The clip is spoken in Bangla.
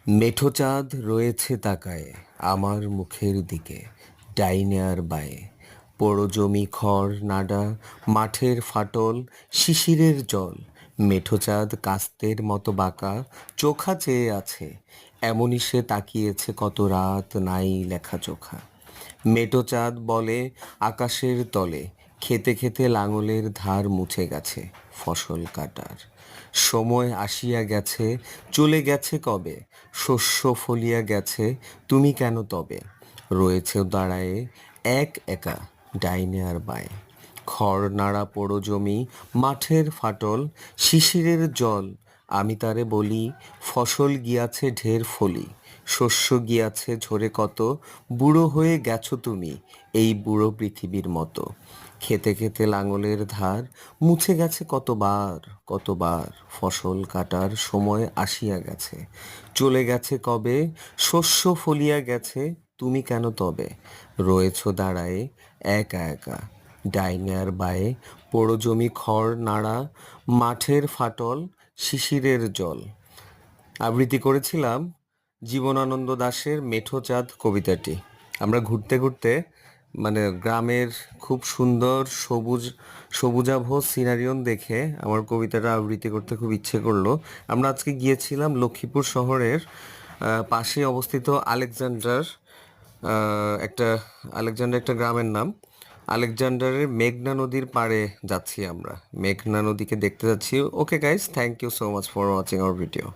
মেঠো চাঁদ রয়েছে তাকায় আমার মুখের দিকে, ডাইনে আর বায়ে। পোড়ো জমি, খড় নাডা, মাঠের ফাটল, শিশিরের জল। মেঠো চাঁদ কাস্তের মতো বাঁকা, চোখা চেয়ে আছে। এমনই সে তাকিয়েছে কত রাত, নাই লেখা চোখা। মেঠো চাঁদ বলে আকাশের তলে, খেতে খেতে লাঙলের ধার মুছে গেছে ফসল কাটার সময় আসিয়া গেছে, চলে গেছে কবে, শস্য ফলিয়া গেছে, তুমি কেন তবে রয়েছে দাঁড়ায়ে এক একা, ডাইনে আর বায়ে। খড় নাড়া পোড়ো জমি, মাঠের ফাটল, শিশিরের জল। আমি তারে বলি, ফসল গিয়াছে ঢের ফলি, শস্য গিয়াছে ঝরে কত, বুড়ো হয়ে গেছো তুমি এই বুড়ো পৃথিবীর মতো। খেতে খেতে লাঙলের ধার মুছে গেছে কতবার, কতবার। ফসল কাটার সময় আসিয়া গেছে, চলে গেছে কবে, শস্য ফলিয়া গেছে, তুমি কেন তবে রয়েছো দাঁড়ায়ে একা একা, ডাইনে আর বায়ে। পোড়ো জমি, খড় নাড়া, মাঠের ফাটল, শিশিরের জল। আবৃত্তি করেছিলাম জীবনানন্দ দাশের মেঠো চাঁদ কবিতাটি। আমরা ঘুরতে ঘুরতে মানে গ্রামের খুব সুন্দর সবুজাভ সিনারিয়ন দেখে আমার কবিতাটা আবৃত্তি করতে খুব ইচ্ছে করলো। আমরা আজকে গিয়েছিলাম লক্ষ্মীপুর শহরের পাশে অবস্থিত একটা একটা গ্রামের নাম। আলেকজান্ডারের মেঘনা নদীর পাড়ে যাচ্ছি আমরা, মেঘনা নদীকে দেখতে যাচ্ছি। Okay guys, thank you so much for watching our video.